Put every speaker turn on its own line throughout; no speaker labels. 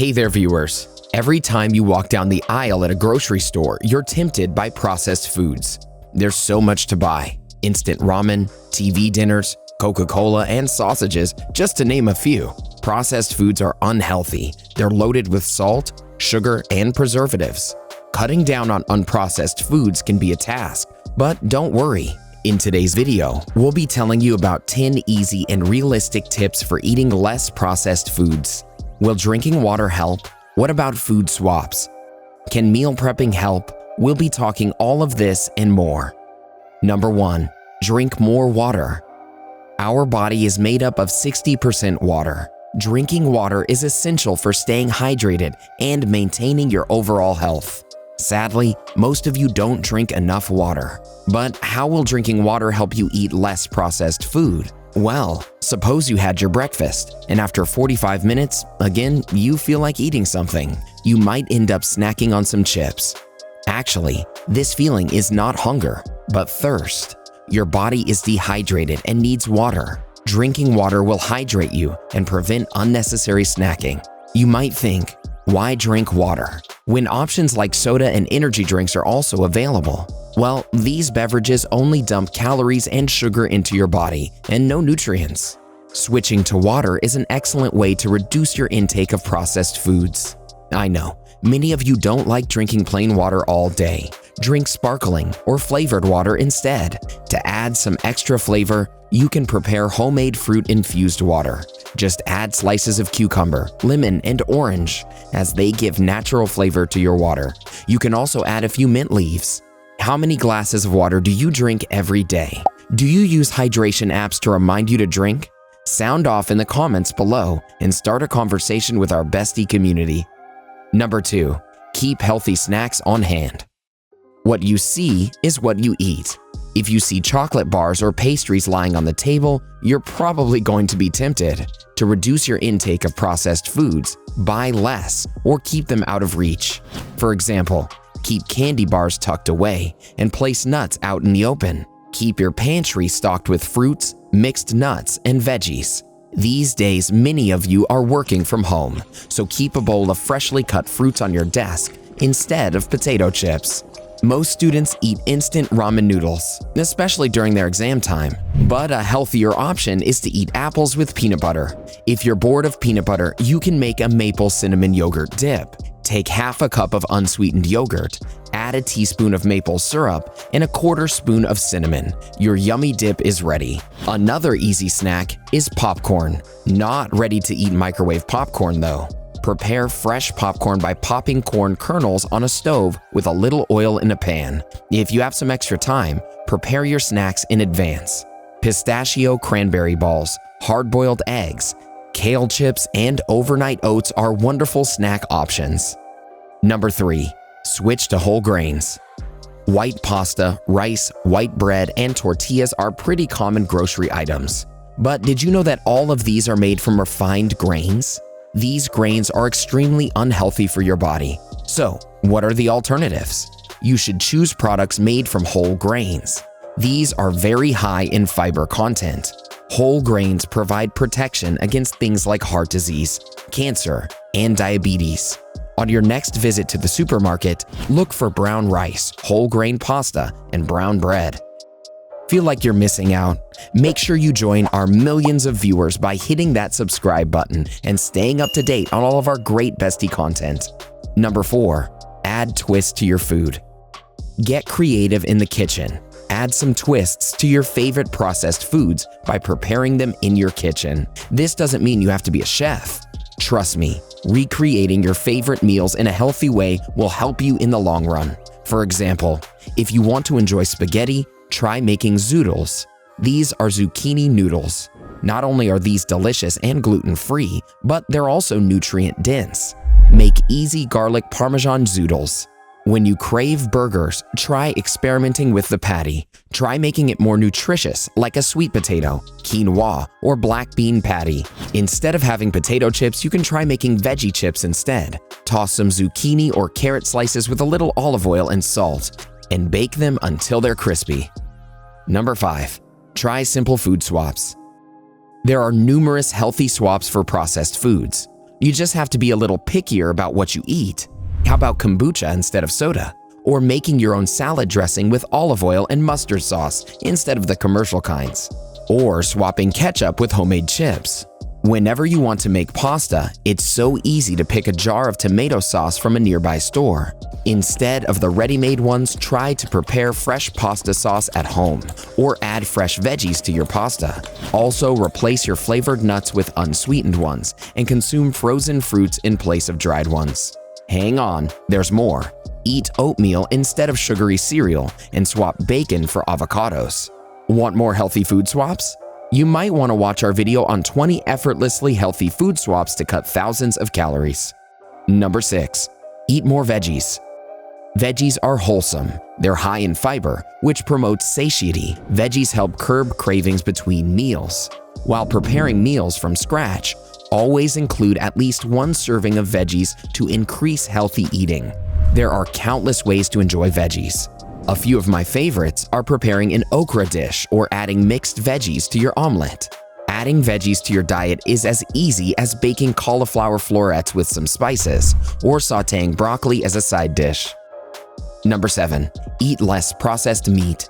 Hey there, viewers. Every time you walk down the aisle at a grocery store, you're tempted by processed foods. There's so much to buy: instant ramen, TV dinners, Coca-Cola, and sausages, just to name a few. Processed foods are unhealthy. They're loaded with salt, sugar, and preservatives. Cutting down on unprocessed foods can be a task, but don't worry. In today's video, we'll be telling you about 10 easy and realistic tips for eating less processed foods. Will drinking water help? What about food swaps? Can meal prepping help? We'll be talking all of this and more. Number 1. Drink more water. Our body is made up of 60% water. Drinking water is essential for staying hydrated and maintaining your overall health. Sadly, most of you don't drink enough water. But how will drinking water help you eat less processed food? Well, suppose you had your breakfast, and after 45 minutes, again, you feel like eating something. You might end up snacking on some chips. Actually, this feeling is not hunger, but thirst. Your body is dehydrated and needs water. Drinking water will hydrate you and prevent unnecessary snacking. You might think, why drink water when options like soda and energy drinks are also available? Well, these beverages only dump calories and sugar into your body and no nutrients. Switching to water is an excellent way to reduce your intake of processed foods. I know, many of you don't like drinking plain water all day. Drink sparkling or flavored water instead. To add some extra flavor, you can prepare homemade fruit-infused water. Just add slices of cucumber, lemon, and orange, as they give natural flavor to your water. You can also add a few mint leaves. How many glasses of water do you drink every day? Do you use hydration apps to remind you to drink? Sound off in the comments below and start a conversation with our Bestie community. Number 2. Keep healthy snacks on hand. What you see is what you eat. If you see chocolate bars or pastries lying on the table, you're probably going to be tempted. To reduce your intake of processed foods, buy less or keep them out of reach. For example, keep candy bars tucked away and place nuts out in the open. Keep your pantry stocked with fruits, mixed nuts, and veggies. These days, many of you are working from home, so keep a bowl of freshly cut fruits on your desk instead of potato chips. Most students eat instant ramen noodles, especially during their exam time. But a healthier option is to eat apples with peanut butter. If you're bored of peanut butter, you can make a maple cinnamon yogurt dip. Take half a cup of unsweetened yogurt, add a teaspoon of maple syrup, and a quarter spoon of cinnamon. Your yummy dip is ready. Another easy snack is popcorn. Not ready to eat microwave popcorn though. Prepare fresh popcorn by popping corn kernels on a stove with a little oil in a pan. If you have some extra time, prepare your snacks in advance. Pistachio cranberry balls, hard-boiled eggs, kale chips, and overnight oats are wonderful snack options. Number 3. Switch to whole grains. White pasta, rice, white bread, and tortillas are pretty common grocery items. But did you know that all of these are made from refined grains? These grains are extremely unhealthy for your body. So, what are the alternatives? You should choose products made from whole grains. These are very high in fiber content. Whole grains provide protection against things like heart disease, cancer, and diabetes. On your next visit to the supermarket, look for brown rice, whole grain pasta, and brown bread. Feel like you're missing out? Make sure you join our millions of viewers by hitting that subscribe button and staying up to date on all of our great Bestie content. Number 4. Add twists to your food. Get creative in the kitchen. Add some twists to your favorite processed foods by preparing them in your kitchen. This doesn't mean you have to be a chef. Trust me, recreating your favorite meals in a healthy way will help you in the long run. For example, if you want to enjoy spaghetti, try making zoodles. These are zucchini noodles. Not only are these delicious and gluten-free, but they're also nutrient-dense. Make easy garlic parmesan zoodles. When you crave burgers, try experimenting with the patty. Try making it more nutritious, like a sweet potato, quinoa, or black bean patty. Instead of having potato chips, you can try making veggie chips instead. Toss some zucchini or carrot slices with a little olive oil and salt, and bake them until they're crispy. Number 5. Try simple food swaps. There are numerous healthy swaps for processed foods. You just have to be a little pickier about what you eat. How about kombucha instead of soda? Or making your own salad dressing with olive oil and mustard sauce instead of the commercial kinds? Or swapping ketchup with homemade chips? Whenever you want to make pasta, it's so easy to pick a jar of tomato sauce from a nearby store. Instead of the ready-made ones, try to prepare fresh pasta sauce at home or add fresh veggies to your pasta. Also, replace your flavored nuts with unsweetened ones and consume frozen fruits in place of dried ones. Hang on, there's more. Eat oatmeal instead of sugary cereal and swap bacon for avocados. Want more healthy food swaps? You might want to watch our video on 20 effortlessly healthy food swaps to cut thousands of calories. Number 6. Eat more veggies. Veggies are wholesome. They're high in fiber, which promotes satiety. Veggies help curb cravings between meals. While preparing meals from scratch, always include at least one serving of veggies to increase healthy eating. There are countless ways to enjoy veggies. A few of my favorites are preparing an okra dish or adding mixed veggies to your omelet. Adding veggies to your diet is as easy as baking cauliflower florets with some spices or sautéing broccoli as a side dish. Number 7. Eat less processed meat.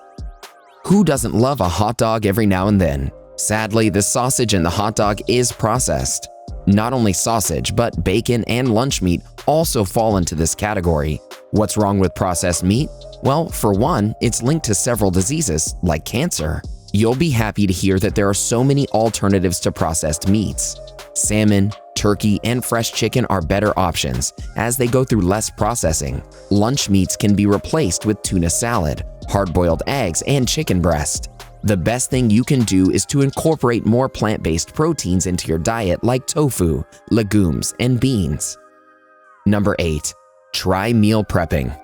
Who doesn't love a hot dog every now and then? Sadly, the sausage in the hot dog is processed. Not only sausage, but bacon and lunch meat also fall into this category. What's wrong with processed meat? Well, for one, it's linked to several diseases, like cancer. You'll be happy to hear that there are so many alternatives to processed meats. Salmon, turkey, and fresh chicken are better options, as they go through less processing. Lunch meats can be replaced with tuna salad, hard-boiled eggs, and chicken breast. The best thing you can do is to incorporate more plant-based proteins into your diet like tofu, legumes, and beans. Number 8. Try meal prepping.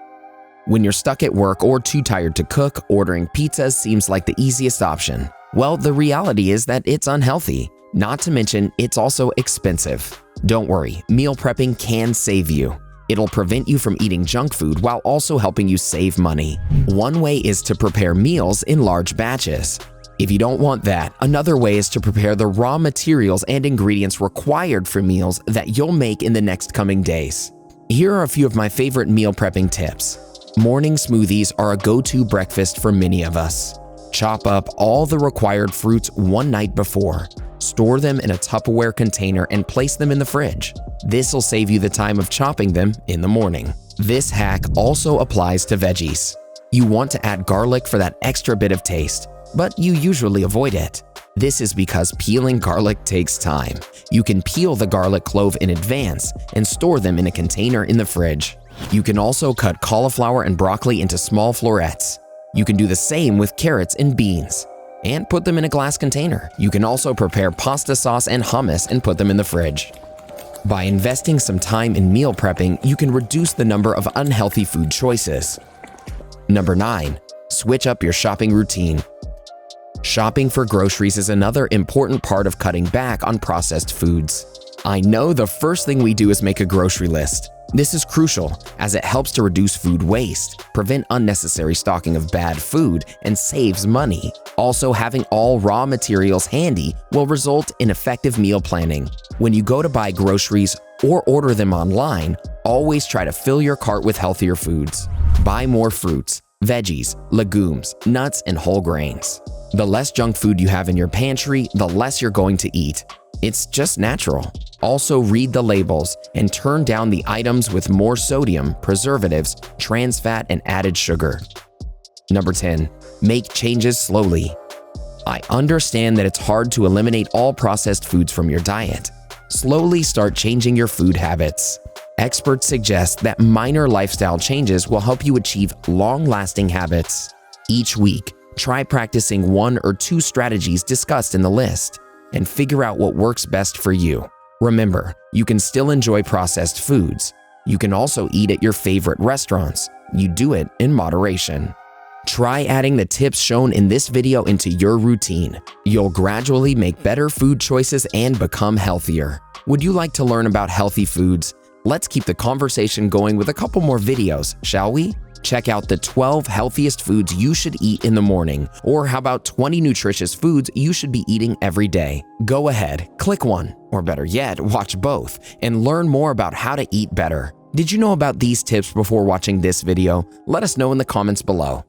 When you're stuck at work or too tired to cook, ordering pizzas seems like the easiest option. Well, the reality is that it's unhealthy. Not to mention, it's also expensive. Don't worry, meal prepping can save you. It'll prevent you from eating junk food while also helping you save money. One way is to prepare meals in large batches. If you don't want that, another way is to prepare the raw materials and ingredients required for meals that you'll make in the next coming days. Here are a few of my favorite meal prepping tips. Morning smoothies are a go-to breakfast for many of us. Chop up all the required fruits one night before. Store them in a Tupperware container and place them in the fridge. This will save you the time of chopping them in the morning. This hack also applies to veggies. You want to add garlic for that extra bit of taste, but you usually avoid it. This is because peeling garlic takes time. You can peel the garlic clove in advance and store them in a container in the fridge. You can also cut cauliflower and broccoli into small florets. You can do the same with carrots and beans and put them in a glass container. You can also prepare pasta sauce and hummus and put them in the fridge. By investing some time in meal prepping, you can reduce the number of unhealthy food choices. Number 9. Switch up your shopping routine. Shopping for groceries is another important part of cutting back on processed foods. I know the first thing we do is make a grocery list. This is crucial as it helps to reduce food waste, prevent unnecessary stocking of bad food, and saves money. Also, having all raw materials handy will result in effective meal planning. When you go to buy groceries or order them online, always try to fill your cart with healthier foods. Buy more fruits, veggies, legumes, nuts, and whole grains. The less junk food you have in your pantry, the less you're going to eat. It's just natural. Also, read the labels and turn down the items with more sodium, preservatives, trans fat, and added sugar. Number 10. Make changes slowly. I understand that it's hard to eliminate all processed foods from your diet. Slowly start changing your food habits. Experts suggest that minor lifestyle changes will help you achieve long-lasting habits. Each week, try practicing 1 or 2 strategies discussed in the list and figure out what works best for you. Remember, you can still enjoy processed foods. You can also eat at your favorite restaurants. You do it in moderation. Try adding the tips shown in this video into your routine. You'll gradually make better food choices and become healthier. Would you like to learn about healthy foods? Let's keep the conversation going with a couple more videos, shall we? Check out the 12 healthiest foods you should eat in the morning, or how about 20 nutritious foods you should be eating every day. Go ahead, click one, or better yet, watch both, and learn more about how to eat better. Did you know about these tips before watching this video? Let us know in the comments below.